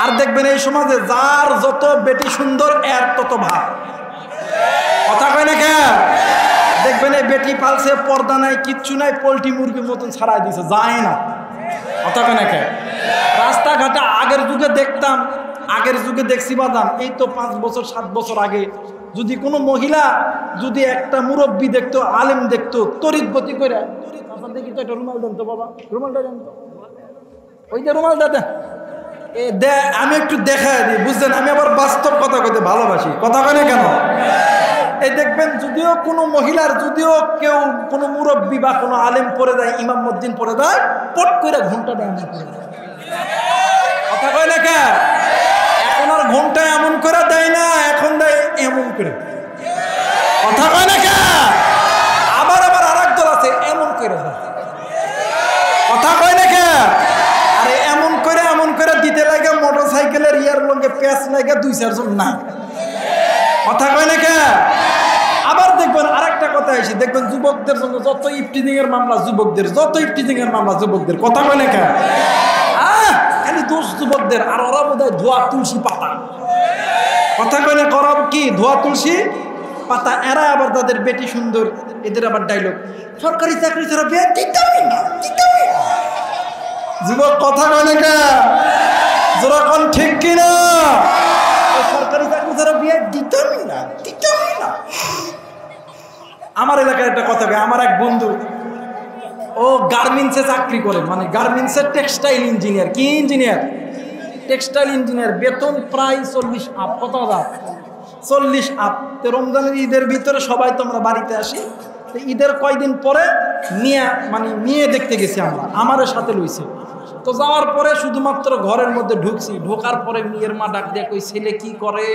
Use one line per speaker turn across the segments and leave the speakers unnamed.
আর দেখবেন এই সমাজে যার যত বেটি সুন্দর এর তত ভাব। কথা কয় না কে? দেখবেন এই বেটি পালছে, পর্দা নাই, কিচ্ছু নাই, পোল্ট্রি মুরগির মতন ছাড়াই দিছে, যায় না। কথা কয় না কে? রাস্তাঘাটে আগের যুগে দেখতাম, আগের যুগে দেখছি বাদাম, এই তো 5 বছর 7 বছর আগে যদি কোনো মহিলা যদি একটা মুরব্বী দেখতো, আলেম দেখতো, তড়িৎ গতি করে দেখি তো একটা রুমাল দেন তো বাবা, রুমালটা দেন তো, ওই যে রুমালটা দেন, আমি একটু দেখাই দিই, বুঝছেন? আমি আবার বাস্তব কথা কইতে ভালোবাসি। কথা কয় না কেন? এই দেখবেন যদিও কোনো মহিলার, যদিও কেউ কোনো মুরব্বী বা কোনো আলেম পড়ে দেয়, ইমাম মসজিদ পড়ে দেয়, পট করে ঘন্টা দেয় না করে দেয়। কথা কয় না কে? এখন আর ঘন্টা এমন করে দেয় না, এখন দেয় এমন করে। কথা কয় না কে? আবার আবার আরেক দল আছে এমন করে দেয়। কথা কয় না কে? আরে এমন করে দিতে লাগে, মোটর সাইকেলের ইয়ার লঙ্গে প্যাচ লাগে 2-4 জন না। কথা কয় না কে? আবার দেখবেন আরেকটা কথা এসে দেখবেন যুবকদের জন্য যত ইফটিজিং এর মামলা যুবকদের, যত ইফটিজিং এর মামলা যুবকদের। কথা কয় না কে? খালি দোষ যুবকদের। আর ওরা বোধহয় ধোয়া তুলসী পাতা। কথা কয় না? করব কি? ধোয়া তুলসী পাতা। এরা আবার তাদের বেটি সুন্দর, এদের আবার ডায়লগ, সরকারি চাকরি ছাড়া বিয়ে দিতামই না, দিতামই না। যুবক কথা কয় না কে? যারা কোন ঠিক কিনা? সরকারি চাকরি ছাড়া বিয়ে দিতামই না, দিতামই না। আমার এলাকার একটা কথা, আমার এক বন্ধু, ও গার্মেন্টসে চাকরি করে, মানে গার্মেন্টসের টেক্সটাইল ইঞ্জিনিয়ার। কি ইঞ্জিনিয়ার? Textile engineer. বেতন প্রায় 40 আপ। কত হাজার? 40 আপ। তো রমজানের ঈদের ভিতরে সবাই তো আমরা বাড়িতে আসি, তো ঈদের কয়দিন পরে মেয়ে দেখতে গেছি আমরা, আমাদের সাথে লইছে। তো যাওয়ার পরে শুধুমাত্র ঘরের মধ্যে ঢুকছি, ঢোকার পরে মেয়ের মা ডাক দিয়ে কই, ছেলে কি করে?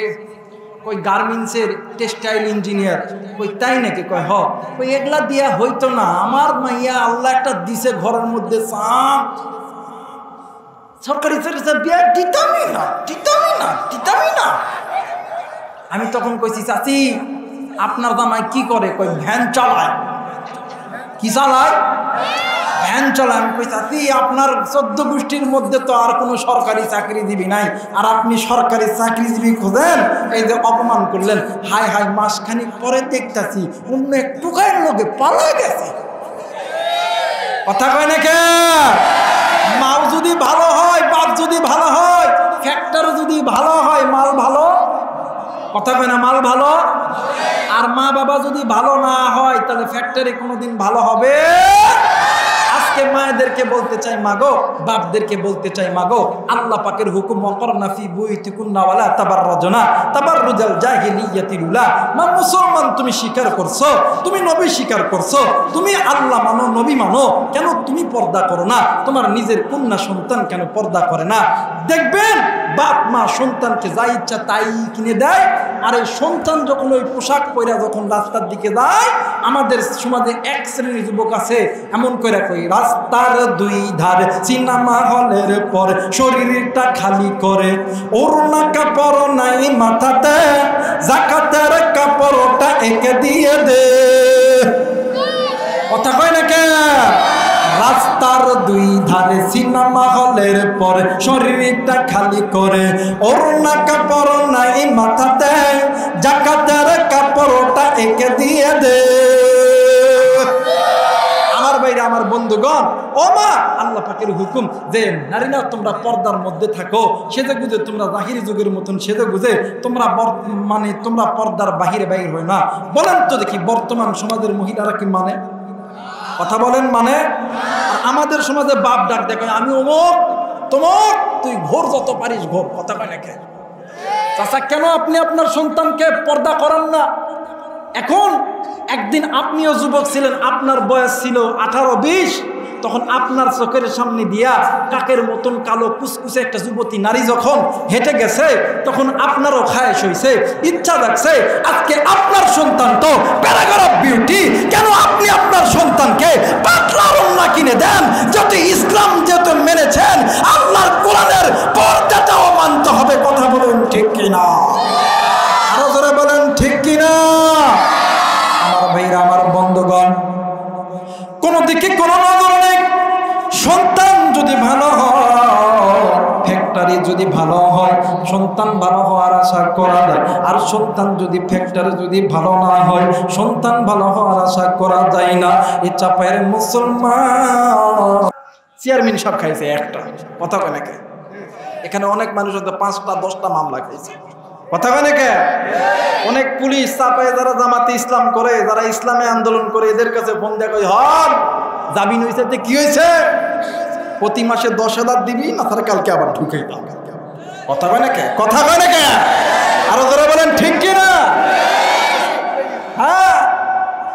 কই গার্মেন্টসের টেক্সটাইল ইঞ্জিনিয়ার। কই তাই নাকি? কয় হ। কই এগুলা দিয়া হইতো না, আমার মাইয়া আল্লাহ একটা দিছে ঘরের মধ্যে চাপ, সরকারি বিয়া দিতামই না, দিতামই না, দিতামই না। আমি তখন কইছি, চাচি আপনার জামাই কি করে? কই ভ্যান চালায়। কি চালায়? ভ্যান চালায়। আমি কই চাচি আপনার 14 গোষ্ঠীর মধ্যে তো আর কোনো সরকারি চাকরিজীবী নাই, আর আপনি সরকারি চাকরিজীবী খোঁজেন? এই যে অপমান করলেন। হাই হাই, মাসখানিক পরে দেখতেছি অন্য এক টুকাইয়ের লোকে পালা গেছে। কথা কয় না কে? মাও যদি ভালো হয়, বাপ যদি ভালো হয়, ফ্যাক্টর যদি ভালো হয়, মাল ভালো। কথা কয় না? মাল ভালো। আর মা বাবা যদি ভালো না হয়, তাহলে ফ্যাক্টরি কোনোদিন ভালো হবে। আজকে মায়েদেরকে বলতে চাই মাগো, বাপদেরকে বলতে চাই মাগো, আল্লাহ পাকের হুকুম ওয়াকরনা ফি বুয়ুতিকুন্না ওয়ালা তাবাররাজনা তাবাররুজাল জাহিলিয়াতিল উলা। মা মুসলমান, তুমি স্বীকার করছো, তুমি নবী স্বীকার করছো, তুমি আল্লাহ মানো, নবী মানো, কেন তুমি পর্দা করো না? তোমার নিজের কন্যা সন্তান কেন পর্দা করে না? দেখবেন বাপ মা সন্তানকে যা ইচ্ছা তাই কিনে দেয়, আর এই সন্তান যখন ওই পোশাক পরে যখন রাস্তার দিকে যায়, আমাদের সমাজে এক শ্রেণীর যুবক আছে এমন করে কই, রাস্তার 2 ধারে সিনেমা হলের পর শরীরটা খালি করে, ওড়না কাপড় নাই মাথাতে, যাকাতের কাপড়টা এঁকে দিয়ে দে। কথা কয় না কে? রাস্তার 2 ধারে সিনেমা হলের পর শরীরটা খালি করে, ওড়না কাপড় নাই মাথাতে, যাকাতের কাপড়টা এঁকে দিয়ে দে। আমার বাইরে আমার বন্ধুগণ, ও মা, আল্লাহ পাকের হুকুম যে নারীরা তোমরা পর্দার মধ্যে থাকো, সেজে গুজে তোমরা জাহিরি যুগের মতন সেজে গুজে তোমরা তোমরা পর্দার বাহিরে বাইরে হয় না। বলেন তো দেখি, বর্তমান সমাজের মহিলারা কি মানে? কথা বলেন মানে? আমাদের সমাজে বাপ ডাক দেখে, আমি অমুক তমুক, তুই ঘোর যত পারিস ঘোর। কথা কয় না কে? চাচা কেন আপনি আপনার সন্তানকে পর্দা করান না? এখন একদিন আপনিও যুবক ছিলেন, আপনার বয়স ছিল 18-20, তখন আপনার চোখের সামনে দিয়া কাকের মতন কালো কুচকুচে একটা যুবতী নারী যখন হেঁটে গেছে, তখন আপনারও খায়েশ হয়েছে, ইচ্ছা লাগছে আজকে আপনার সন্তান তো প্যারাগর অফ বিউটি, কেন আপনি আপনার সন্তানকে পাতলা ওড়না কিনে দেন? যাতে ইসলাম যেহেতু মেনেছেন, আল্লাহর কোরআনের পর্দাটাও মানতে হবে। কথা বলুন ঠিক কিনা? আরো জোরে বলেন ঠিক কিনা? আমার ভাইরা, আমার বন্ধুগণ, কোন দিকে কোনো নজর নেই। সন্তান যদি ভালো হয়, ফ্যাক্টরি যদি ভালো হয় সন্তান ভালো হওয়ার আশা করা যায়, আর সন্তান যদি ফ্যাক্টরে যদি ভালো না হয় সন্তান ভালো হওয়ার আশা করা যায় না। এই চাপায়ের মুসলমান চেয়ারম্যান সব খাইছে একটা, কথা কয় নাকি? এখানে অনেক মানুষ হয়তো 5টা 10টা মামলা খাইছে, কথা কয় নাকি? অনেক পুলিশ চাপায় যারা জামাতে ইসলাম করে, যারা ইসলামে আন্দোলন করে, এদের কাছে ফোন দেয় কই হন জামিন হয়েছে, কি হয়েছে? প্রতি মাসে 10,000 দিবি না তার কালকে আবার ঢুকেই দাও, কথা কয় নাকি? কথা কয় নাকি? আরো যারা বলেন ঠিক কিনা? হ্যাঁ,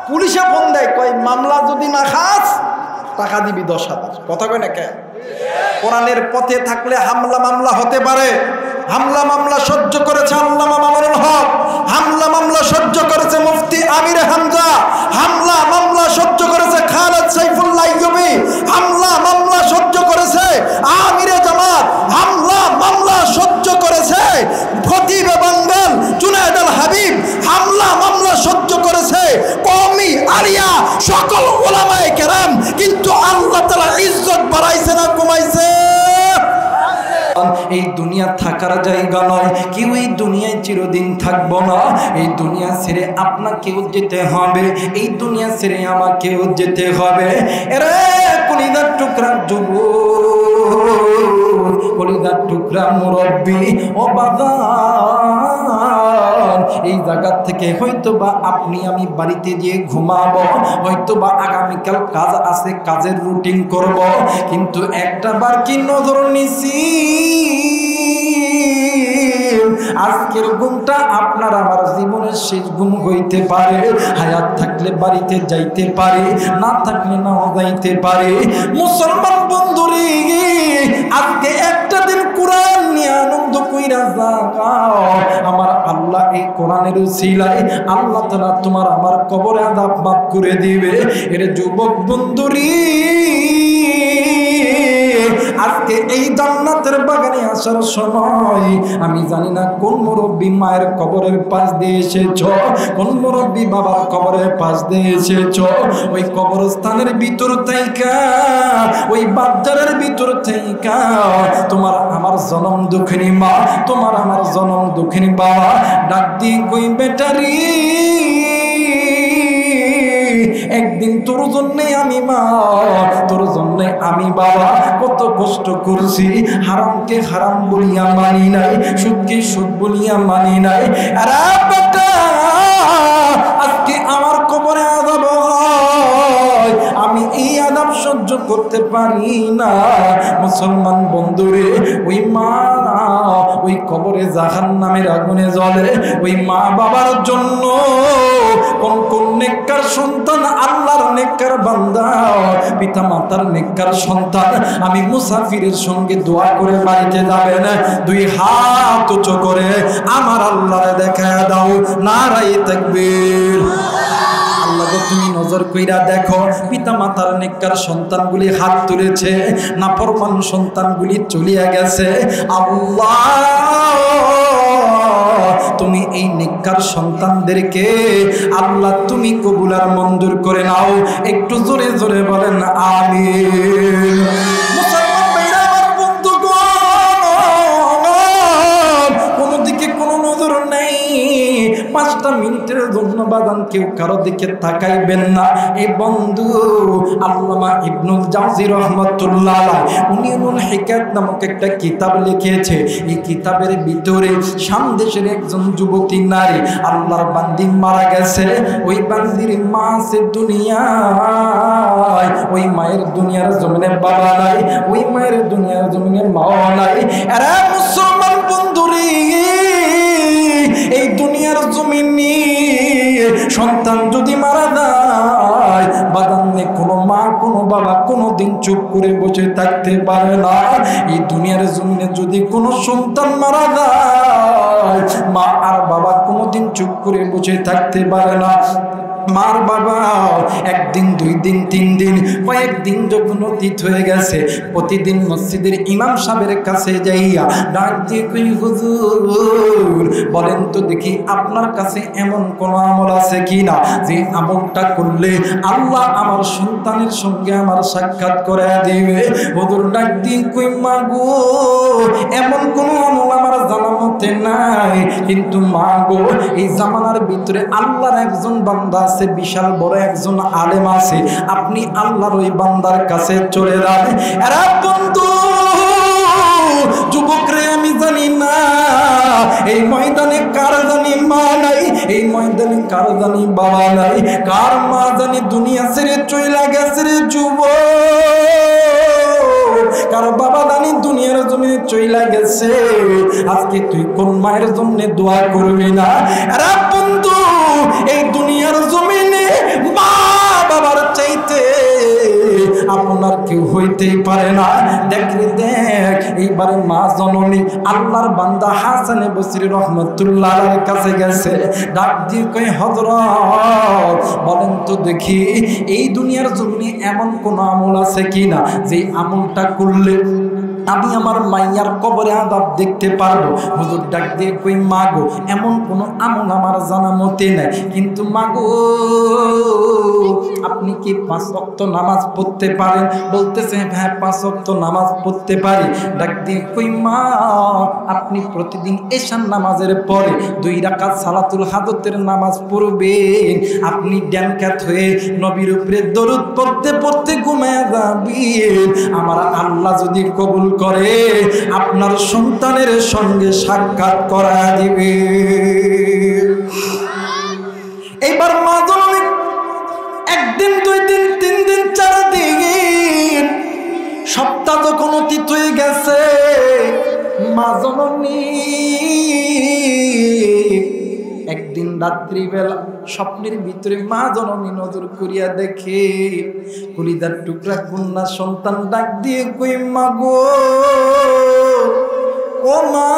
পুলিশে ফোন দেয় কয় মামলা যদি না খাস টাকা দিবি 10,000, কথা কয় নাকি? কোরআনের পথে থাকলে হামলা মামলা হতে পারে। হামলা মামলা সহ্য করেছে আল্লামা মামুনুল হক, হামলা মামলা সহ্য করেছে মুফতি আমির হামজা, হামলা মামলা সহ্য করেছে খালেদ সাইফুল্লাহ আইয়ুবী, হামলা মামলা সহ্য করেছে আমিরে জামাত, হামলা মামলা সহ্য করেছে খতিবে বাঙ্গাল জুনায়েদ আল হাবিব, হামলা মামলা সহ্য করেছে কওমি আলিয়া সকল উলামায়ে কেরাম। কিন্তু আল্লাহ তাআলা ইজ্জত বাড়াইছে না কমাইছে? এই দুনিয়া থাকার জায়গা নয়, কেউ এই দুনিয়ায় চিরদিন থাকবো না। এই দুনিয়া ছেড়ে আপনাকেও যেতে হবে, এই দুনিয়া ছেড়ে আমাকেও যেতে হবে। এরে কলিজার টুকরা যুবক, কলিজার টুকরা মুরব্বী ও বাবা, এই জায়গা থেকে হয়তো বা আপনি আমি বাড়িতে গিয়ে ঘুমাবো, হয়তো বা আগামীকাল কাজ আছে, কাজের রুটিন করব, কিন্তু একটা বার কি নজর নিছি আজকের ঘুমটা আপনার আমার জীবনের শেষ ঘুম হইতে পারে। হায়াত থাকলে বাড়িতে যাইতে পারে, না থাকলে নাও যাইতে পারে। মুসলমান বন্ধুরে, আজকে একটা দিন কোরআন নিয়ে আনন্দ কইরা যাও। আমার আল্লাহ এই কোরআনের উসিলায় আল্লাহ তাআলা তোমার আমার কবরে আযাব মাফ করে দিবে। এর যুবক বন্ধুরে, আজকে এই জান্নাতের বাগানে আসার সময় আমি জানি না কোন মুরব্বী মায়ের কবরের পাশ দিয়ে এসেছ, কোন মুরব্বী বাবার কবরের পাশ দিয়ে এসেছ। ওই কবরস্থানের ভিতর থেকে, ওই বাজারের ভিতর থেকে তোমার আমার জনম দুঃখিনী মা, তোমার আমার জনম দুঃখিনী বাবা ডাক দিয়ে কই বেটারি, একদিন তোর জন্যে আমি মা, তোর জন্যে আমি বাবা কত কষ্ট করছি। হারামকে হারাম বলিয়া মানি নাই, সুদকে সুদ বলিয়া মানি নাই। আরে বেটা, আজকে আমার কবরে আযাব হয়, আমি এই আযাব সহ্য করতে পারি না। মুসলমান বন্ধুরে, ওই মা ওই কবরে জাহান্নামের আগুনে জ্বলে। ওই মা বাবার জন্য কোন কোন নেককার সন্তান, আল্লাহর নেককার বান্দা, পিতা মাতার নেককার সন্তান আমি মুসাফিরের সঙ্গে দোয়া করে বাড়িতে যাবেন, 2 হাত উঁচু করে আমার আল্লাহরে দেখায়া দাও, নারায়ে তাকবীর। আল্লাহ গো, তুমি নজর কইরা দেখো, পিতা মাতার নেককার সন্তানগুলি হাত তুলেছে, নাফরমান সন্তানগুলি চলিয়া গেছে। আল্লাহ, তুমি এই নেককার সন্তানদেরকে আল্লাহ তুমি কবুল আর মঞ্জুর করে নাও। একটু জোরে জোরে বলেন আমিন। মুসলমান ভাইরা আমার বন্ধুগণ, কোনো দিকে কোনো নজর নেই, 5টা মিনিটের জন্য বাদান কেউ কারো দিকে তাকাইবেন না। এই বন্ধু আল্লামা ইবনুল জাওজি রাহমাতুল্লাহ আলাইহি উনিউল হিকায়াত নামক একটা কিতাব লিখেছে। এই কিতাবের ভিতরে সামদেশের একজন যুবতী নারী আল্লাহর বান্দি মারা গেছে। ওই বান্দির মা আছে দুনিয়ায়, ওই মায়ের দুনিয়ার জমিনে বাবা নাই, ওই মায়ের দুনিয়ার জমিনে মা নাই। আরে মুসলমান বন্ধুরে, এই দুনিয়ার জমিনে সন্তান যদি মারা যায়, বাদানে কোনো মা কোনো বাবা কোনোদিন চুপ করে বসে থাকতে পারে না। এই দুনিয়ার জমিনে যদি কোনো সন্তান মারা যায়, মা আর বাবা কোনোদিন চুপ করে বসে থাকতে পারে না। মার বাবা একদিন, 2 দিন, 3 দিন, কয়েকদিন যখন অতীত হয়ে গেছে, প্রতিদিন মসজিদের ইমাম সাহেবের কাছে যাইয়া ডাক দিয়ে কই, হুজুর বলেন তো দেখি আপনার কাছে এমন কোন আমল আছে কিনা যে আমলটা করলে আল্লাহ আমার সন্তানের সঙ্গে আমার সাক্ষাৎ করে দিবে। হুজুর ডাক দিয়ে কই, মা গো এমন কোন আমল আমার জানা মতে নাই, কিন্তু মা গো এই জামানার ভিতরে আল্লাহর একজন বান্দা আছে, বিশাল বড় একজন আলেম আছে, আপনি আল্লাহর ওই বান্দার কাছে চলে যান। এরা বন্ধু যুবকরে আমি জানি না এই ময়দানে কার জানি মা নাই, এই ময়দানে কার জানি বাবা নাই, কার মা জানি দুনিয়া ছেড়ে চইলা গেছে রে যুবক, কার বাবা জানি দুনিয়ার জমিনে চইলা গেছে। আজকে তুই কোন মায়ের জন্য দোয়া করবি না? এরা বন্ধু এই দুনিয়ার জমিনে মা বাবার চাইতে আপনার কেউ হইতেই পারে না। দেখ রে দেখ, এইবারে মা জননী আল্লাহর বান্দা হাসানে বসরি রহমতুল্লাহর কাছে গেছে, ডাক দিয়ে কই, হযরত বলেন তো দেখি এই দুনিয়ার জমিনে এমন কোন আমল আছে কিনা যে আমলটা করলে আমি আমার মাইয়ার কবরে আযাব দেখতে পারবো? হুজুর ডাক দিয়ে কই, মা গো এমন কোন আমল আমার জানা মতে নাই, কিন্তু মা গো আপনি কি 5 ওয়াক্ত নামাজ পড়তে পারেন? বলতেছে হ্যাঁ 5 ওয়াক্ত নামাজ পড়তে পারি। ডাক দিয়ে কই, মা আপনি প্রতিদিন এশার নামাজের পরে 2 রাকাত সালাতুল হাজতের নামাজ পড়বেন, আপনি ড্যানকাত হয়ে নবীর উপরে দরুদ পড়তে পড়তে ঘুমায় যাবেন, আমার আল্লাহ যদি কবুল করে আপনার সন্তানের সঙ্গে সাক্ষাৎ করা দিবে। এইবার মা জননী 1 দিন, 2 দিন, 3 দিন, 4 দিন, সপ্তাহ যখন অতীত হয়ে গেছে, মা জননী একদিন রাত্রিবেলা স্বপ্নের ভিতরে মা জননী নজর করিয়া দেখে কলিজার টুকরা কন্যা সন্তান ডাক দিয়ে কই, মা গো ও মা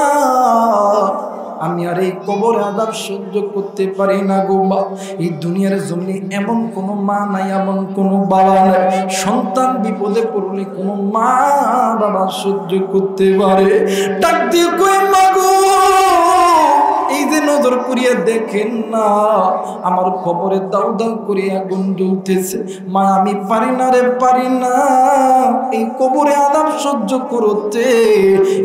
আমি আর এই কবর আযাব সহ্য করতে পারি না গো মা। এই দুনিয়ার জমিনে এমন কোনো মা নাই, এমন কোনো বাবা নাই, সন্তান বিপদে পড়লে কোনো মা বাবা সহ্য করতে পারে। ডাক দিয়ে কই, মা গো এই যে নজর করিয়া দেখেন না আমার কবরে দাউ দাউ করে আগুন জ্বলতেছে, মা আমি পারি না রে, পারি না এই কবরে আযাব সহ্য করতে।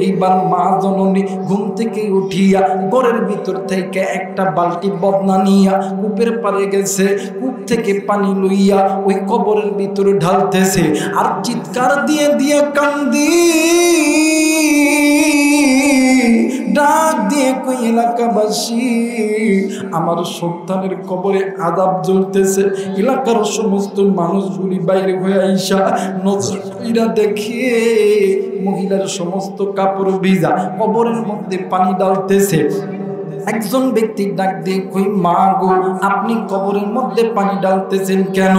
এইবার মা জননী ঘুম থেকে উঠিয়া ঘরের ভিতর থেকে একটা বালতি বদনা নিয়া কূপের পাড়ে গেছে, কূপ থেকে পানি লইয়া ওই কবরের ভিতরে ঢালতেছে আর চিৎকার দিয়ে দিয়ে কান্দি, ডাক দিয়ে কই, এলাকাবাসী আমার সন্তানের কবরে আযাব জ্বলতেছে। এলাকার সমস্ত মানুষগুলি বাইরে হয়ে আইসা নজর কইরা দেখে মহিলার সমস্ত কাপড় ভিজা, কবরের মধ্যে পানি ডালতেছে। একজন ব্যক্তি ডাক দিয়ে কই, মা গো আপনি কবরের মধ্যে পানি ডালতেছেন কেন?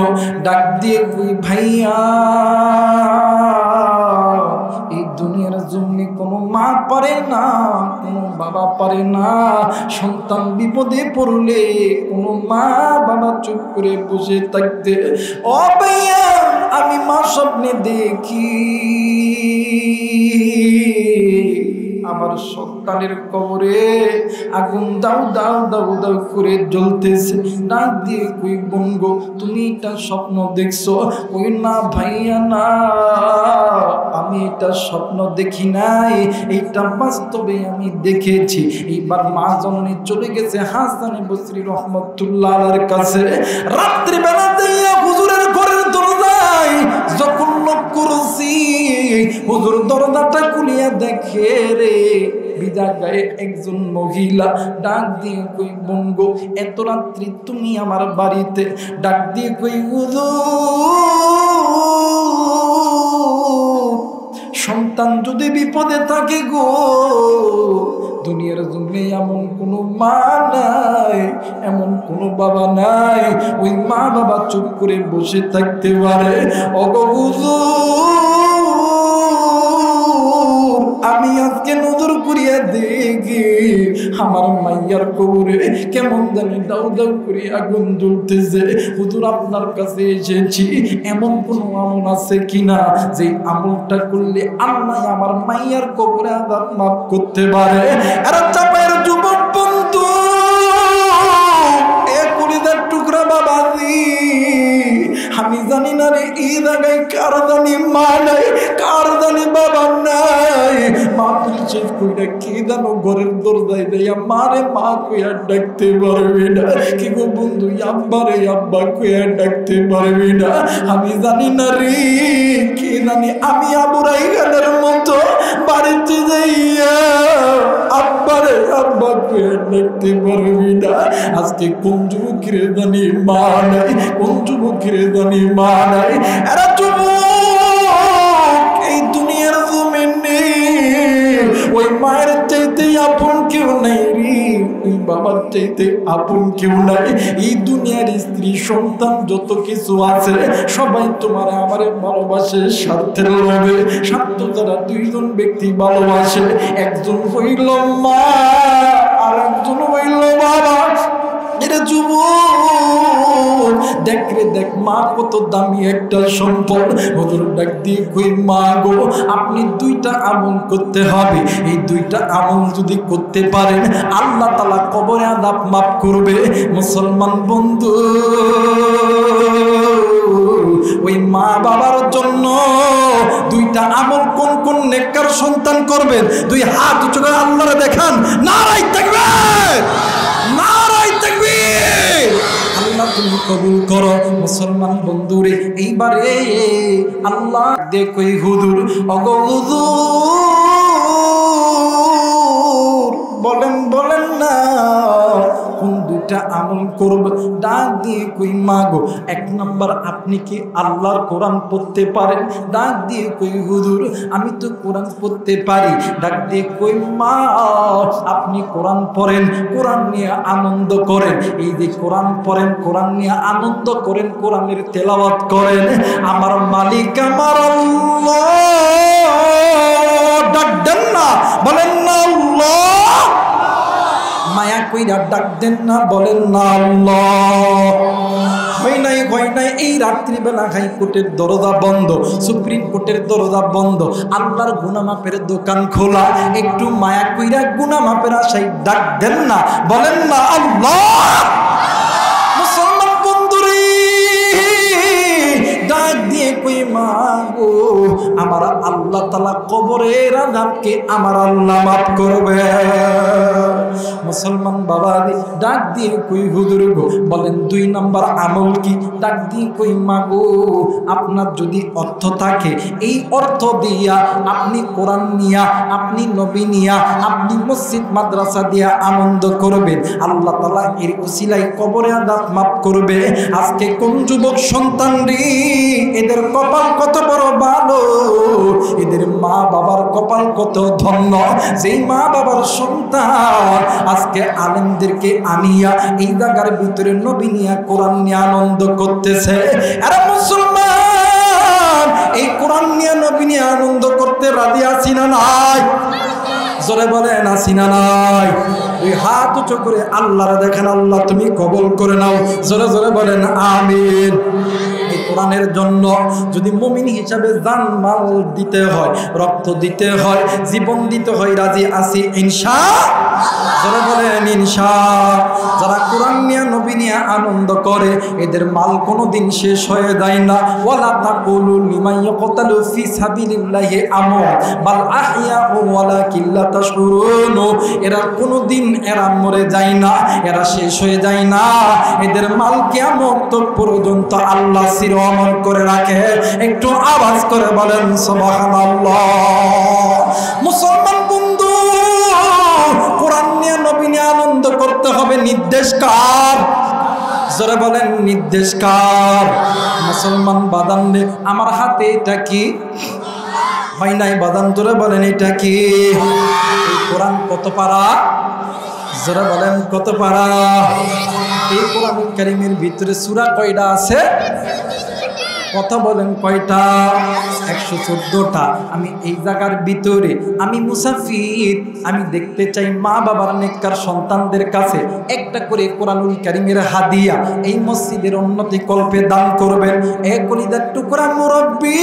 ডাক দিয়ে কই, ভাইয়া এই দুনিয়ার জমিনে কোনো মা পারে না, কোনো বাবা পারে না, সন্তান বিপদে পড়লে কোনো মা বাবা চুপ করে বসে থাকতে। ও ভাইয়া আমি মা স্বপ্নে দেখি আমার সন্তানের কবরে আগুন দাউ দাউ দাউ দাউ করে জ্বলতেছে। ডাক দিয়ে কই, বোন গো তুমি এটা স্বপ্ন দেখছো? ওই না ভাইয়া না, আমি এটা স্বপ্ন দেখি নাই, এইটা বাস্তবে আমি দেখেছি। এইবার মা জননী চলে গেছে হাসান বসরি রহমতুল্লাহর কাছে। রাত্রিবেলা দিয়া হুজুরের ঘরের দরজায় যখন নক করছি, হুজুর দরজাটা খুলিয়া দেখে রে বিদা গায়ে একজন মহিলা। ডাক দিয়ে কই, বোন গো এত রাত্রি তুমি আমার বাড়িতে? ডাক দিয়ে কই, সন্তান যদি বিপদে থাকে গো দুনিয়ার জন্য এমন কোনো মা নাই, এমন কোনো বাবা নাই ওই মা বাবা চুপ করে বসে থাকতে পারে। ওগো হুজুর আমি আজকে নজর করিয়া দেখি আমার মাইয়ার কবরে কেমন জানি দাউ দাউ করে আগুন জ্বলতেছে। হুজুর আপনার কাছে এসেছি, এমন কোন আমল আছে কিনা যে আমলটা করলে আল্লাহ আমার মাইয়ার কবরে আযাব মাফ করতে পারে? আর চাপায়ের যুবক বন্ধু, এ কলিজার টুকরা বাবাজি, আমি জানি না রে এই জায়গায় কার জানি মা নাই, কার জানি বাবা নাই। মা শেষ কইরা কি জানো ঘরের দরজায় দেয়া মারে মা কইয়া ডাকতে পারবি না, কি গো বন্ধু আব্বারে আব্বা কইয়া ডাকতে পারবি না। আমি জানি না রে কি জানি আমি আবু রায়হানের মতো বাড়িতে যাইয়া আব্বারে আব্বা কইয়া ডাকতে পারবি না। আজকে কোন যুবকের জানি মা নাই, কোন যুবকের জানি মা নাই। এরা যুবক এই দুনিয়ার জমিনে ওই মায়ের চাইতে আপন কেউ নাই রে, ওই বাবার চাইতে আপন কেউ নাই। এই দুনিয়ার স্ত্রী সন্তান যত কিছু আছে সবাই তোমার আমারে ভালোবাসে স্বার্থের লোভে। স্বার্থ যারা দুইজন ব্যক্তি ভালোবাসে, একজন হইল মা আর একজন হইল বাবা। এরা যুবক দেখ রে দেখ, মা কত দামি একটা সম্পদ। হুজুর ডাক দিয়ে কই মা গো, আপনি দুইটা আমল করতে হবে। এই দুইটা আমল যদি করতে পারেন আল্লাহ তাআলা কবরে আযাব মাফ করবে। মুসলমান বন্ধু, ওই মা বাবার জন্য দুইটা আমল কোন কোন নেককার সন্তান করবেন? দুই হাত উঁচু করে আল্লাহরে দেখান, নারায়ে তাকবীর, নারায়ে তাকবীর। আল্লাহ তুমি কবুল করো। মুসলমান বন্ধুরে এইবারে আল্লাহ দেখই হুজুর, ওগো হুজুর বলেন বলেন না কোন দুইটা আমল করব? ডাক দিয়ে কই মা গো, এক নাম্বার আপনি কি আল্লাহর কোরআন পড়তে পারেন? ডাক দিয়ে কই হুজুর আমি তো কোরআন পড়তে পারি। ডাক দিয়ে কই মা আপনি কোরআন পড়েন, কোরআন নিয়ে আনন্দ করেন। এই যে কোরআন পড়েন, কোরআন নিয়ে আনন্দ করেন, কোরআনের তেলাওয়াত করেন, আমার মালিক আমার আল্লাহ ডাক দেন না, বলেন না আল্লাহ, মায়া কইরা ডাক দেন না, বলেন না আল্লাহ। হয় নাই এই রাত্রিবেলা হাইকোর্টের দরজা বন্ধ, সুপ্রিম কোর্টের দরজা বন্ধ, আল্লাহর গুনাহ মাফের দোকান খোলা। একটু মায়া কইরা গুনাহ মাফের আশায় ডাক দেন না, বলেন না আল্লাহ। মুসলমান বন্ধুরে ডাক দিয়ে কই মা গো, আমার আল্লাহ তাআলা কবরের আযাবকে আমার আল্লাহ মাফ করবে। মুসলমান বাবা ডাক দিয়ে কই হুজুর গো বলেন দুই নাম্বার আমল কি? ডাক দিয়ে কই মা গো, আপনার যদি অর্থ থাকে এই অর্থ দিয়া আপনি কোরআন নিয়া, আপনি নবী নিয়া, আপনি মসজিদ মাদ্রাসা দিয়া আনন্দ করবেন, আল্লাহ তাআলা এর উসিলায় কবরে আযাব মাফ করবে। আজকে কোন যুবক সন্তান রে, এদের কপাল কত বড় ভালো, এদের মা বাবার কপাল কত ধন্য, যেই মা বাবার সন্তান আজকে আলেমদেরকে আনিয়া এই জায়গার ভিতরে নবী নিয়া কোরআন নিয়ে আনন্দ করতেছে। আরে মুসলমান, এই কোরআন নিয়ে নবী নিয়ে আনন্দ করতে রাজি আছি না নাই? জোরে বলেন আছি না নাই? ওই হাত উঁচু করে আল্লাহরে দেখেন, আল্লাহ তুমি কবুল করে নাও। জোরে জোরে বলেন আমিন। কোরআনের জন্য যদি মুমিন হিসাবে জান মাল দিতে হয়, রক্ত দিতে হয়, জীবন দিতে হয়, রাজি আছি ইনশাআল্লাহ। যারা বলেন ইনশাআল্লাহ। যারা কোরআন নিয়ে নবী নিয়ে আনন্দ করে এদের মাল কোনোদিন শেষ হয়ে যায় না। ওয়ালা তাকুলু লিমান ইয়াকতালু ফি সাবিলিল্লাহি আমওয়াত বাল আহইয়াউ ওয়ালাকিন লা তাশউরুন। এরা কোনোদিন এরা মরে যায় না, এরা শেষ হয়ে যায় না। এদের মাল কিয়ামত পর্যন্ত আল্লাহ চির অমর করে রাখে। একটু আওয়াজ করে বলেন সুবহানাল্লাহ। মুসলমান বন্ধু, কোরআন নিয়ে নবী নিয়ে আনন্দ করতে হবে। নির্দেশ কার? জোরে বলেন নির্দেশ কার? মুসলমান বাদান রে, আমার হাতে এটা কি হয় নাই? বাদান জোরে বলেন এটা কি? এই কোরআন কত পারা? জোরে বলেন কত পারা? এই কোরআন কারীমের ভিতরে সূরা কয়টা আছে? কথা বলেন কয়টা? 114টা। আমি এই জায়গার ভিতরে আমি মুসাফির, আমি দেখতে চাই মা বাবার নেককার সন্তানদের কাছে একটা করে কোরআনুল কারীমের হাদিয়া এই মসজিদের উন্নতি কল্পে দান করবেন। এ কলিজার টুকরা মুরব্বী,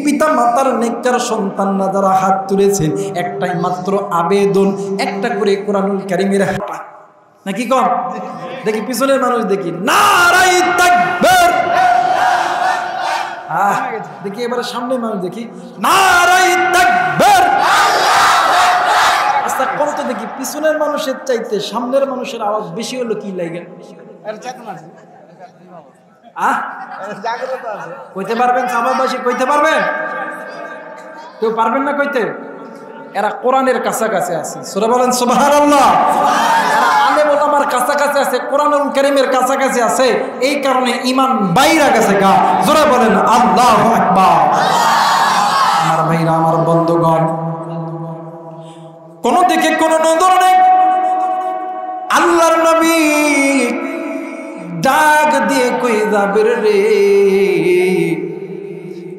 পিতা মাতার নেককার সন্তানরা যারা হাত তুলেছেন, একটাই মাত্র আবেদন, একটা করে কোরআনুল কারীমের নাকি কম দেখি পিছনের মানুষ দেখি নারাই তাকবীর, দেখি এবারে সামনে মানুষ দেখি নারাই তাকবীর। আচ্ছা কোন তো দেখি পিছনের মানুষের চাইতে সামনের মানুষের আওয়াজ বেশি হলো কি লাগে? কইতে পারবেন? সাবাবাসী কইতে পারবেন? কেউ পারবেন না কইতে? এরা কোরআনের কাছাকাছি আছে, সূরা বলেন সুবহানাল্লাহ। এরা আলেম ওলামার কাছাকাছি আছে, কোরআনুল কারীমের কাছাকাছি আছে, এই কারণে ঈমান বাইরা গেছে গা। সূরা বলেন আল্লাহু আকবার। আমার ভাইরা, আমার বন্ধুগণ, কোন দিকে কোন নজর নেই। আল্লাহর নবী ডাক দিয়ে কই যাবে রে,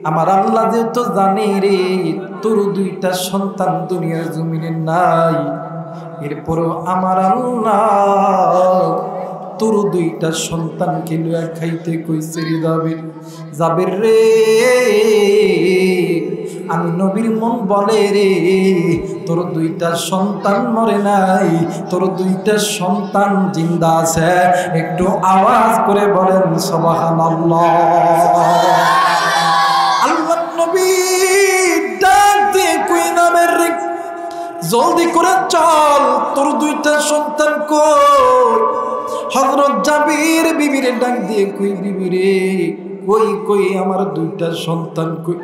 আমার আল্লাহ যেহেতু জানে রে তোর দুইটা সন্তান দুনিয়ার জমিনে নাই, এরপরও আমার আল্লাহ তোর দুইটা সন্তানকে লইয়া খাইতে কইছে রে যাবে রে। আমি নবীর মন বলে রে তোর দুইটা সন্তান মরে নাই, তোর দুইটা সন্তান জিন্দা আছে। একটু আওয়াজ করে বলেন সুবহানাল্লাহ। আল্লাহর নবী ডাক দিয়ে কই নামে রে, জলদি করে চল, তোর দুইটা সন্তান কই? হযরত জাবির বিবির ডাক দিয়ে কই বিবি রে, কই কই আমার দুইটা সন্তান কই?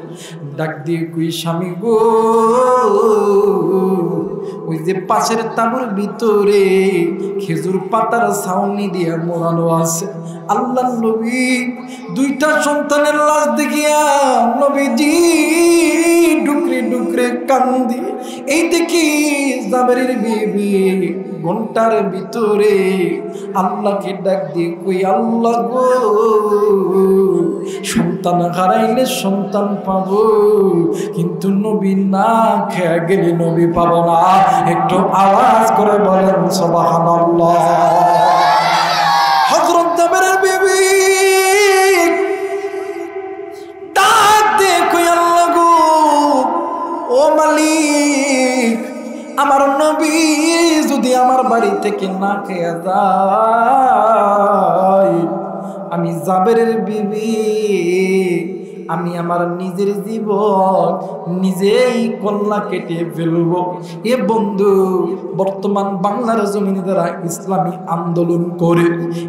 ডাক দিয়ে কই স্বামী গো, ওই যে পাশের তাঁবুর ভিতরে খেজুর পাতার ছাউনি দিয়ে মোড়ানো আছে। আল্লাহর নবী দুইটা সন্তানের লাশ দেখিয়া নবীজি ডুকরে ডুকরে কান্দি। এই দেখি জাবেরের বিবি ঘন্টার ভিতরে আল্লাহকে ডাক দিয়ে কই আল্লাহ গো, সন্তান হারাইলে সন্তান পাবো, কিন্তু নবী না খেয়ে গেলে নবী পাবো না। একটু আওয়াজ করে বলেন সুবহানাল্লাহ। হযরত জাবেরের বিবি ডাক দিয়ে কই আল্লাহ গো, ও মালিক, আমার নবী যদি আমার বাড়ি থেকে না খেয়ে যায়, আমি জাবেরের বিবি, আমি আমার নিজের জীবন নিজেই কল্লা কেটে ফেলবো। এ বন্ধু, বর্তমান বাংলার জমিনে যারা ইসলামী আন্দোলন করে,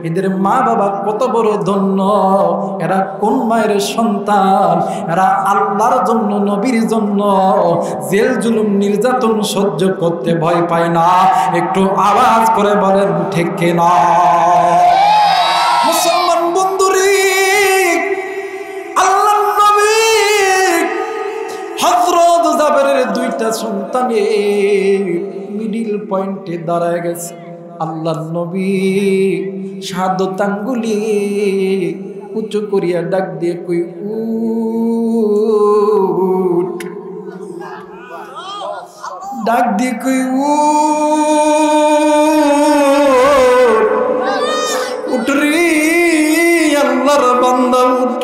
এদের মা বাবা কত বড় ধন্য। এরা কোন মায়ের সন্তান? এরা আল্লাহর জন্য, নবীর জন্য জেল জুলুম নির্যাতন সহ্য করতে ভয় পায় না। একটু আওয়াজ করে বলেন ঠিক কিনা? মুসলমান বন্ধুরে, আল্লাহর নবী হযরত জাবেরের দুইটা সন্তানের মিডিল পয়েন্টে দাঁড়ায় গেছে। আল্লাহর নবী শাহাদত আঙ্গুলি উঁচু করিয়া ডাক দিয়ে কই উঠ, ডাক দিয়ে কই উঠ রে আল্লাহর বান্দা উঠ।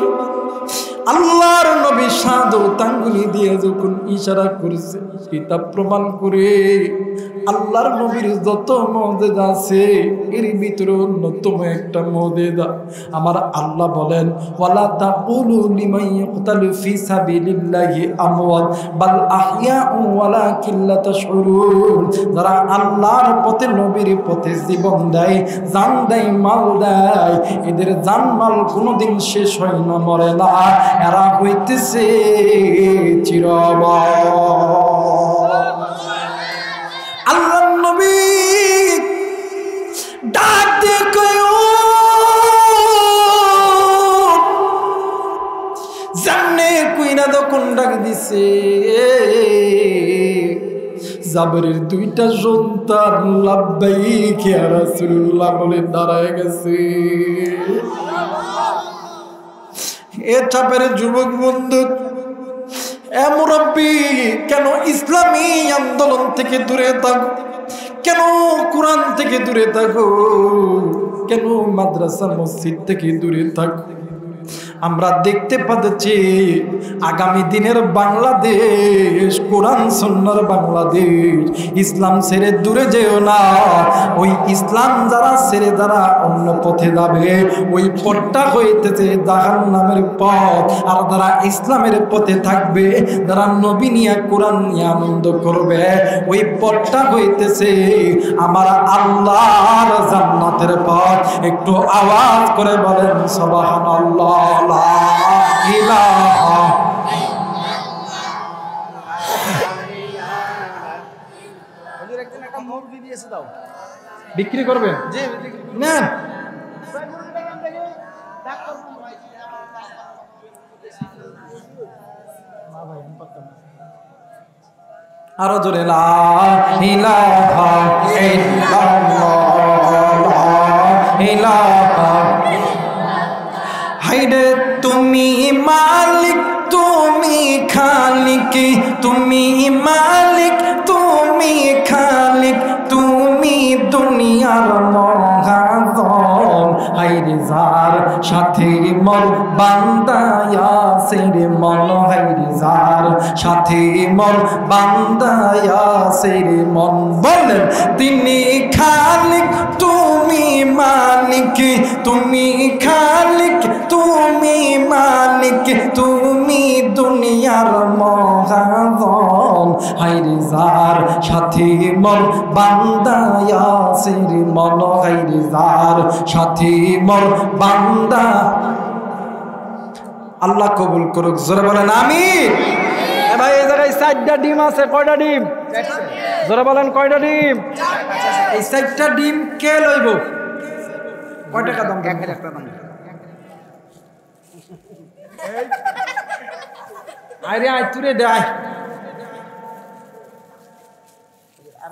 আল্লাহর নবী শাহাদত আঙ্গুলি দিয়ে যখন ইশারা করেছে, কিতাব প্রমাণ করে আল্লাহর নবীর যত মুজিজা আছে এর ভিতরে অন্যতম একটা মুজিজা আমার আল্লাহ বলেন, ওয়ালা তাকুলু লিমান ইয়াকতালু ফি সাবিলিল্লাহি আমওয়াত বাল আহইয়াউ ওয়ালাকিন লা তাশউরুন। যারা আল্লাহর পথে, নবীর পথে জীবন দেয়, জান দেয়, মাল দেয়, এদের জান মাল কোনোদিন শেষ হয় না, মরে না। এরা হইতেছে চিরময়। আল্লাহর নবী ডাক দিয়ে কই জানে কইনা যখন ডাক দিছে, জাবেরের দুইটা সন্তান লাব্বাইক ইয়া রাসূলুল্লাহ বলে দাঁড়ায় গেছে। এ চাপের যুবক বন্ধু, এ মুরব্বী, কেন ইসলামী আন্দোলন থেকে দূরে থাকো? কেন কোরআন থেকে দূরে থাকো? কেন মাদ্রাসা মসজিদ থেকে দূরে থাকো? আমরা দেখতে পাচ্ছি আগামী দিনের বাংলাদেশ কোরআন সুন্নাহর বাংলাদেশ। ইসলাম ছেড়ে দূরে যেও না। ওই ইসলাম যারা ছেড়ে যারা অন্য পথে যাবে, ওই পথটা হইতেছে জাহান্নামের পথ। আর যারা ইসলামের পথে থাকবে, যারা নবী নিয়ে কোরআন নিয়ে আনন্দ করবে, ওই পথটা হইতেছে আমার আল্লাহর জান্নাতের পথ। একটু আওয়াজ করে বলেন সুবহানাল্লাহ। বিক্রি করবেন? নেন। আরো জোরে লা ইলাহা ইল্লাল্লাহ। হায়রে তুমি মালিক, তুমি খালিক, তুমি মালিক, তুমি খালিক, তুমি দুনিয়ার মহাজন। হায়রে যার সাথে মন বান্দায়া সেরে মন, হায়রে যার সাথে মন বান্দায়া সেরে মন। বলেন তিনি খালিক, তুমি মালিক, তুমি খালিক, তুমি মালিক, তুমি দুনিয়ার মহাজন। হায়রে যার সাথে মন বান্দায়া সেরে মন, হায়রে যার সাথে মন বান্দা। আল্লাহ কবুল করুক, জোরে বলেন আমিন। ভাই এই জায়গায় 4টা ডিম আছে। কয়টা ডিম? জোরে বলেন কয়টা ডিম? এই 4টা ডিম কে লইব? কয় টাকা দাম? 1 টাকা দাম। আরে আয় তুরে দেয়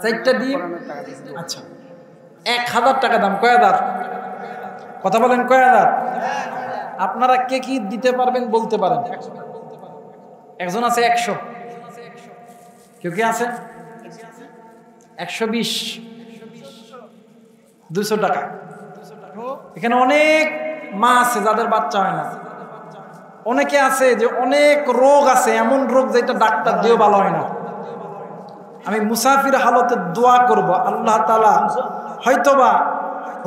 4টা ডিম। আচ্ছা 1000 টাকা দাম। কয় হাজার? কথা বলেন কয় হাজার? আপনারা কে কি দিতে পারবেন বলতে পারেন? একজন আছে 100। কেউ কি আছে? 120, 200 টাকা। এখানে অনেক মা আছে যাদের বাচ্চা হয় না। অনেকে আছে যে অনেক রোগ আছে, এমন রোগ যেটা ডাক্তার দিয়েও ভালো হয় না। আমি মুসাফির হালতে দোয়া করব, আল্লাহ তাআলা হয়তোবা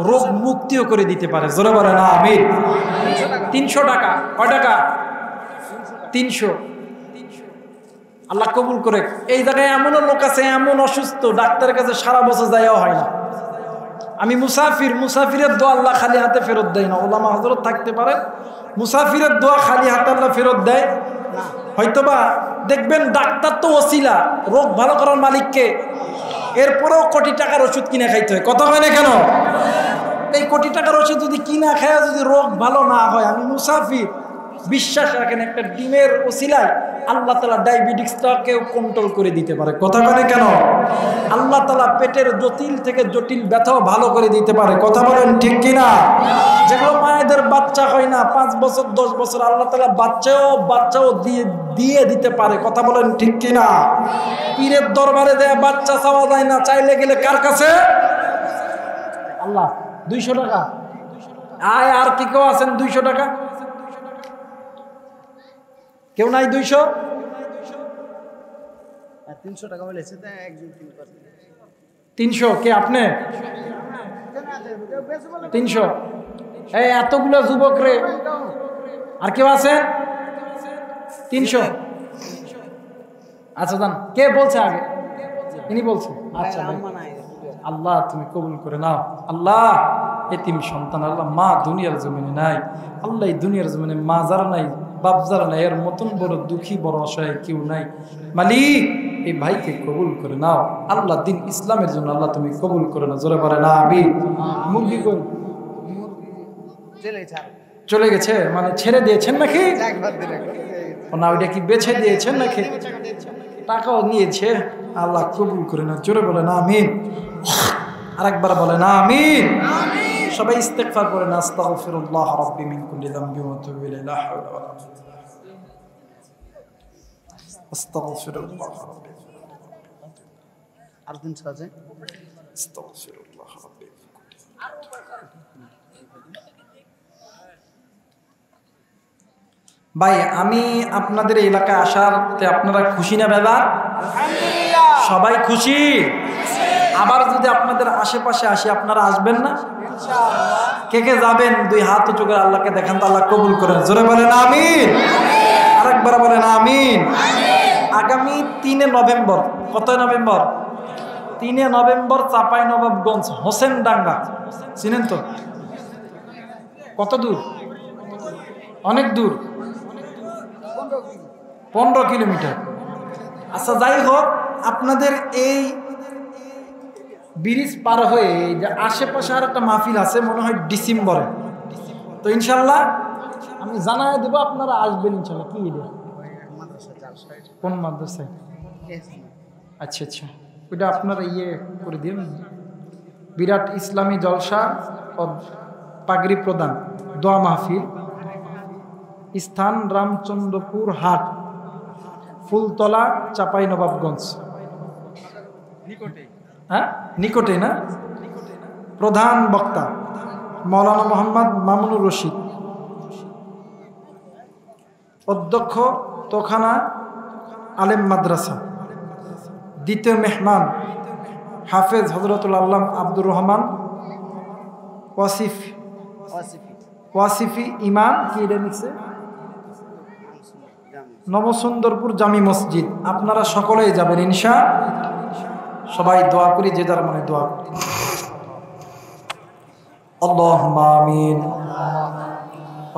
রোগ মুক্তিও করে দিতে পারে। জোরে বলে না আমিন। 300 টাকা। কয় টাকা? 300। আল্লাহ কবুল করে। এই জায়গায় এমনও লোক আছে এমন অসুস্থ, ডাক্তারের কাছে সারা বছর যাওয়া হয় না। আমি মুসাফির, মুসাফিরের দোয়া আল্লাহ খালি হাতে ফেরত দেয় না। ওলামা হযরত থাকতে পারে, মুসাফিরের দোয়া খালি হাতে আল্লাহ ফেরত দেয় হয়তোবা। দেখবেন ডাক্তার তো ওসিলা, রোগ ভালো করার মালিককে। এরপরেও কোটি টাকার ওষুধ কিনে খাইতে হয়। কথা হয় না কেন? এই কোটি টাকার ওষুধ যদি কিনা খায় যদি রোগ ভালো না হয়, আমি মুসাফির, বিশ্বাস রাখেন একটা ডিমের ওসিলায় আল্লাহ তাআলা ডায়াবেটিসটাকেও কন্ট্রোল করে দিতে পারে। কথা বলে কেন? আল্লাহ তাআলা পেটের জটিল থেকে জটিল ব্যথাও ভালো করে দিতে পারে। কথা বলেন ঠিক কিনা? যেগুলো মায়েদের বাচ্চা হয় না 5 বছর 10 বছর, আল্লাহ তাআলা বাচ্চাও দিয়ে দিতে পারে। কথা বলেন ঠিক কিনা? পীরের দরবারে দেয়া বাচ্চা চাওয়া যায় না, চাইলে গেলে কার কাছে? আল্লাহ। 200 টাকা। আয় আর কি কেউ আছেন 200 টাকা? কেউ নাই 200? 300 টাকা বলেছে। 300 কে? আপনি 300? এই এতগুলো যুবক রে, আর কেউ আছে? 300? আচ্ছা জান, কে বলছে আগে? ইনি বলছে। আচ্ছা আল্লাহ তুমি কবুল করে নাও। আল্লাহ এতিম সন্তান, আল্লাহ মা দুনিয়ার জমিনে নাই। আল্লাহ এই দুনিয়ার জমিনে মা যারা নাই, বাপ যারা নাই, এর মতন বড় দুঃখী বড় অসহায় কেউ নাই। মালিক এই ভাইকে কবুল করে নাও। আল্লাহ দিন ইসলামের জন্য আল্লাহ তুমি কবুল করে নাও। জোরে বলে না আমিন। মুরগি কোন চলে গেছে? মানে ছেড়ে দিয়েছেন নাকি? না ওইটা কি বেছে দিয়েছেন নাকি? টাকাও নিয়েছে। আল্লাহ কবুল করে নাও। জোরে বলে না আমিন। আরেকবার বলে না আমিন। সবাই ইস্তেগফার করেন, আস্তাগফিরুল্লাহ রাব্বি মিন কুল্লি যামবি ওয়া আতুবু ইলাইহি, লা হাওলা ওয়া লা কুওয়াতা ইল্লা বিল্লাহ, আস্তাগফিরুল্লাহ রাব্বি।
আর দিন সাজে
আস্তাগফিরুল্লাহ রাব্বি। ভাই, আমি আপনাদের এলাকায় আসাতে আপনারা খুশি না বেদা? সবাই খুশি? আবার যদি আপনাদের আশেপাশে আসি আপনারা আসবেন না? কে কে যাবেন? দুই হাত উঁচু করে আল্লাহকে দেখান তো, আল্লাহ কবুল করেন। জোরে বলেন আমিন। আরেকবার বলেন আমিন। আগামী 3 নভেম্বর, কত নভেম্বর? 3 নভেম্বর চাঁপাইনবাবগঞ্জ হোসেনডাঙ্গা, চিনেন তো? কত দূর? অনেক দূর, 15 কিলোমিটার। আচ্ছা, যাই হোক, আপনাদের এই ব্রিজ পার হয়ে যে আশেপাশে আর একটা মাহফিল আছে মনে হয় ডিসেম্বরে, তো ইনশাল্লাহ আমি জানাই দেবো, আপনারা আসবেন ইনশাল্লাহ। কি কোন মাদ্রাসায়? আচ্ছা আচ্ছা, ওইটা আপনারা করে দিন। বিরাট ইসলামী জলসা ও পাগড়ি প্রদান দোয়া মাহফিল, স্থান রামচন্দ্রপুর হাট, ফুলতলা, চাঁপাইনবাবগঞ্জ। হ্যাঁ, নিকটে না? প্রধান বক্তা মাওলানা মোহাম্মদ মামুনুর রশিদ, অধ্যক্ষ তোখানা আলেম মাদ্রাসা। দ্বিতীয় মেহমান হাফেজ হজরতুল আল্লাম আব্দুর রহমান ওয়াসিফি ইমাম, কি এটা লিখছে? নবসুন্দরপুর জামি মসজিদ। আপনারা সকলেই যাবেন ইনশাআল্লাহ। সবাই দোয়া করি, যে যার মনে দোয়া করি। আল্লাহুম্মা আমিন।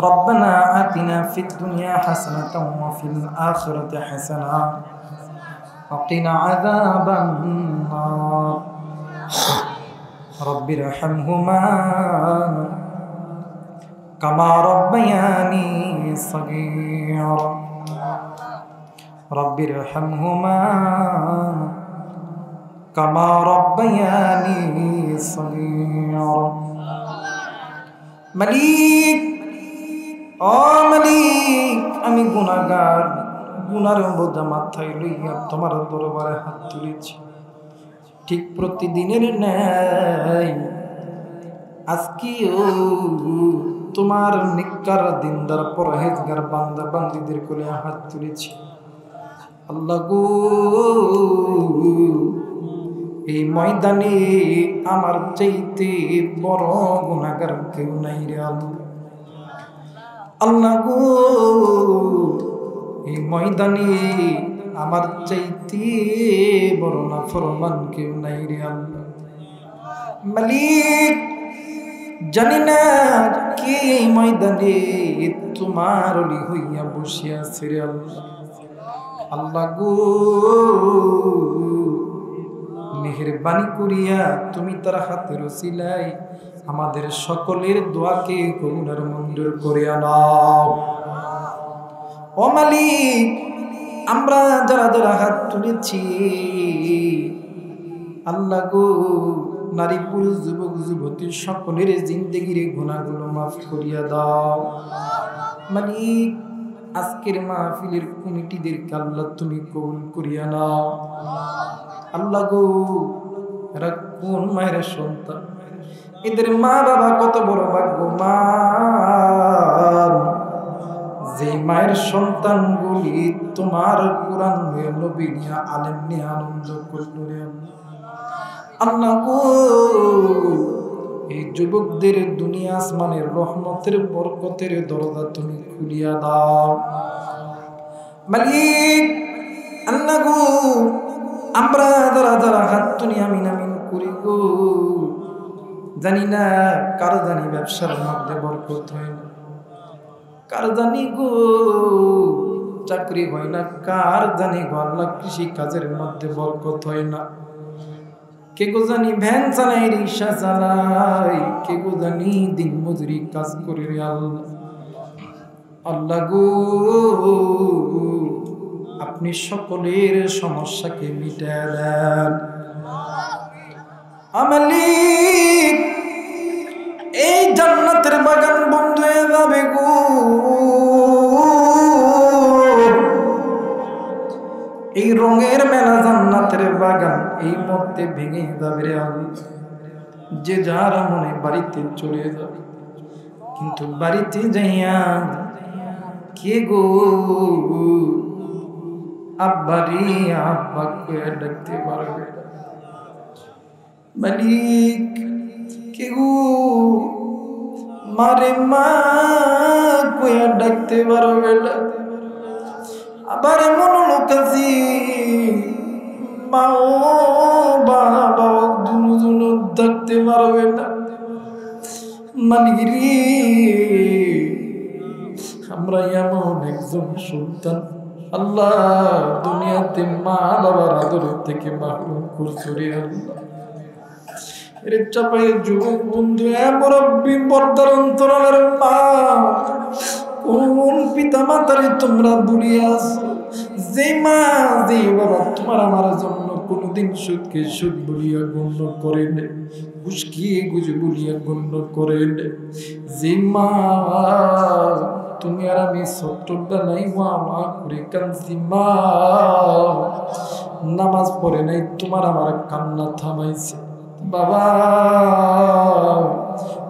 রব্বানা আতিনা ফিদ দুনিয়া হাসানাতাও ওয়া ফিল আখিরাতি হাসানাহ ওয়া কিনা আযাবান নার। রব্বিরহামহুমা কামা রাব্বায়ানি সাগীরা। রব্বিরহামহুমা কামা রাব্বায়ানি সাগীরা। মালিক, ও মালিক, আমি গুনাহগার, গুনার বোঝা মাথায় লইয়া তোমার দরবারে হাত তুলেছি। ঠিক প্রতিদিনের ন্যায় আজকেও তোমার নিকার দিনদার পরহেজগার বান্দা বান্দীদের কোলে হাত তুলেছি। আল্লাহ গো, এই ময়দানে আমার চাইতে বড় গুনাহগার কেউ নাই রে আল্লাহ গো, এই ময়দানে আমার চাইতে বড় নাফরমান কেউ নাই রে আল্লাহ। মালিক, জানি না কে এই ময়দানে তোমার ওলি হইয়া বসে আছে রে আল্লাহ। আল্লাহ গো, মেহেরবানি করিয়া তুমি তার হাতের ওসিলায় আমাদের সকলের দোয়াকে কবুল মঞ্জুর করে নাও। ও মালিক, আমরা যারা যারা হাত তুলেছি আল্লাহ গো, নারী পুরুষ যুবক যুবতী সকলের জিন্দেগির গুনাহগুলো মাফ করিয়া দাও। মালিক, আজকের মাহফিলের কমিটিদেরকে আল্লাহ তুমি কবুল করিয়া নাও। আল্লাহ গো, এরা কোন মায়ের সন্তান, এদের মা বাবা কত বড় ভাগ্যবান, যে মায়ের সন্তানগুলি তোমার কোরআন নিয়ে, নবী নিয়ে, আলেম নিয়ে আনন্দ করল রে আল্লাহ গো। এই যুবকদের দুনিয়া আসমানের রহমতের বরকতের দরজা তুমি খুলিয়া দাও। মালিক, আল্লাহ গো, আমরা যারা যারা হাত তুলি আমিন আমিন করি গো, জানি না কার জানি ব্যবসার মধ্যে বরকত হয় না, কার জানি গো চাকরি হয় না, কার জানি গো আল্লাহ কৃষি কাজের মধ্যে বরকত হয় না, কে গো জানি ভ্যান চালাই, রিক্সা চালাই, কে গো জানি দিন মজুরি কাজ করে আল্লাহ। আল্লাহ গো, আপনি সকলের সমস্যাকে মিটায় দেন। মালিক, এই জান্নাতের বাগান বন্ধ হয়ে যাবে গো। এই রঙের মেলা জান্নাতের বাগান এই মধ্যে ভেঙে যাবে রে আল্লাহ। যে যার মনে বাড়িতে চলে যাবে, কিন্তু বাড়িতে যাইয়া কে গো আব্বারি আব্বা কইয়া ডাকতে পারবে? মালিক কে গো মারে মা কইয়া ডাকতে পারবে না। আবার এমন লোক আছে মাও বাবা দুনো ডাকতে পারবে না। মালিক রে আমরা এমন একজন সন্তান আল্লাহ দুনিয়াতে মা বাবার আদরের থেকে মাহরুম করছো রে আল্লাহ। এর চাপাই যুবক বন্ধু মুরব্বী পর্দার অন্তরালের মা, কোন পিতা মাতারে তোমরা ভুলিয়াছ? যে মা যে বাবা তোমার আমার জন্য কোনদিন সুদকে সুদ বলিয়া গণ্য করেন, ঘুষকে গুজ বলিয়া গণ্য করেন। যে মা তুমি আর আমি ছোট্টবেলায় মা মা করে কাঁদছি, মা নামাজ পড়ে নাই তোমার আমার কান্না থামাইছে। বাবা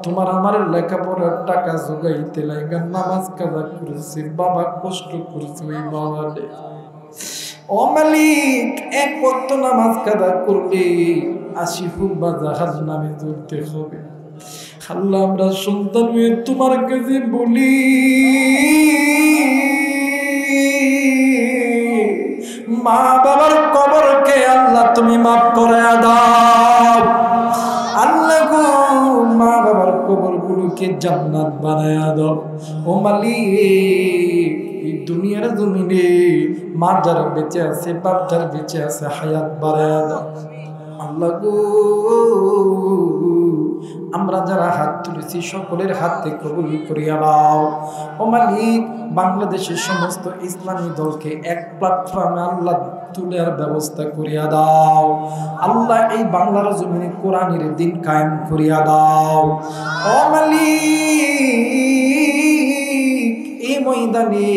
তোমার আমার লেখাপড়ার টাকা জোগাইতে লাগা নামাজ কাজা করেছে, বাবা কষ্ট করেছে ওই বাবা রে। ও মালিক এক ওয়াক্ত নামাজ কাজা করলে 80 ফুট বা জাহাজ নামে চলতে হবে। আল্লাহ আমরা সন্তান হয়ে তোমার কাছে বলি মা বাবার কবরকে আল্লাহ তুমি মাফ করে দাও। আল্লাহ গো মা বাবার কবরগুলোকে জান্নাত বানায়া দাও। ও মালিক এই দুনিয়ার জমিনে মা যারা বেঁচে আছে বাপ যারা বেঁচে আছে হায়াত বাড়ায়া দাও। আল্লাহ গো আমরা যারা হাত তুলেছি সকলের হাতে কবুল করিয়া নাও। ও মালিক বাংলাদেশের সমস্ত ইসলামী দলকে এক প্ল্যাটফর্মে আল্লাহ তুলার ব্যবস্থা করিয়া দাও। আল্লাহ এই বাংলার জমিনে কোরআনের দিন কায়েম করিয়া দাও। ও মালিক এই ময়দানে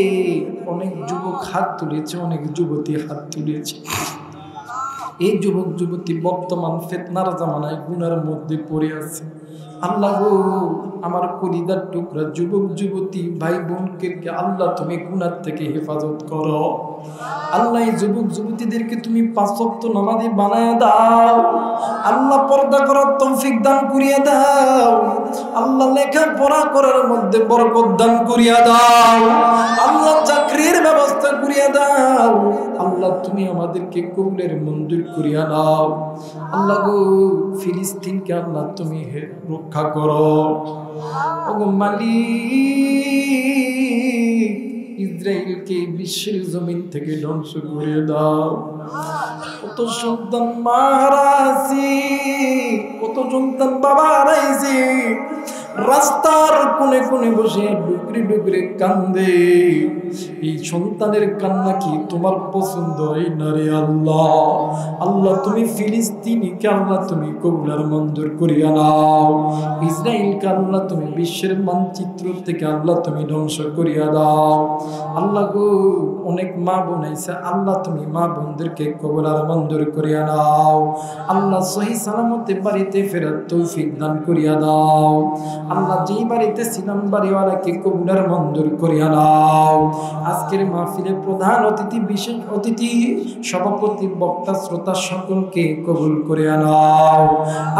অনেক যুবক হাত তুলেছে, অনেক যুবতী হাত তুলেছে। এই যুবক যুবতী বর্তমান ফিতনার জামানায় গুনার মধ্যে পড়ে আছে। আল্লাহ গো আমার কলিজার টুকরা যুবক যুবতী ভাই বোনকে আল্লাহ তুমি গুনার থেকে হেফাজত করো। আল্লাহ এই যুবক যুবতীদেরকে তুমি 5 ওয়াক্ত নামাজি বানায়া দাও। আল্লাহ পর্দা করার তৌফিক দান করিয়া দাও। আল্লাহ লেখাপড়া করার মধ্যে বরকত দান করিয়া দাও। আল্লাহ চাকরির ব্যবস্থা করিয়া দাও। আল্লাহ তুমি আমাদেরকে কবুলের মঞ্জুর করিয়া দাও। আল্লাহ গো ফিলিস্তিনকে আল্লাহ তুমি রক্ষা করো। ওগো মালিক ইসরায়েলকে বিশ্বের জমিন থেকে ধ্বংস করে দাও। কত সন্তান মারা আছে, কত সন্তান বাবা হারাইছে, রাস্তার কোণে কোণে বসে ডুকরে ডুকরে কান্দে। এই সন্তানের কান্না কি তোমার পছন্দ হয় না রে আল্লাহ? আল্লাহ তুমি ফিলিস্তিনিকে আল্লাহ তুমি কবুলার মঞ্জুর করিয়া নাও। ইসরায়েলকে আল্লাহ তুমি বিশ্বের মানচিত্র থেকে আল্লাহ তুমি ধ্বংস করিয়া দাও। আল্লাহ গো অনেক মা বোন আইছে, আল্লাহ তুমি মা বোনদেরকে কবুলার মঞ্জুর করিয়া নাও। আল্লাহ সহি সালামতে বাড়িতে ফেরার তৌফিক দান করিয়া দাও। আল্লাহ যেই বাড়িতে ছিলাম বাড়িওয়ালাকে কবুলার মঞ্জুর করিয়া নাও। আজকের মাহফিলে প্রধান অতিথি, বিশেষ অতিথি, সভাপতি, বক্তা, শ্রোতা সকলকে কবুল করিয়া নাও।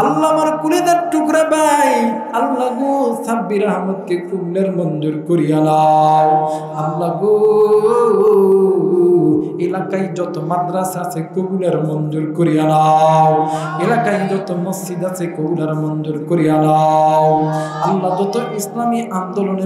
আল্লাহ আমার কুলেদার টুকরা ভাই আল্লাহ গো সাব্বির আহমদকে কবুলের মঞ্জুর করিয়া নাও। আল্লাহ গো এলাকায় যত মাদ্রাসা আছে কবুলের মঞ্জুর করিয়া নাও। এলাকায় যত মসজিদ আছে কবুলের মঞ্জুর করিয়া নাও। আল্লাহ যত ইসলামী আন্দোলনের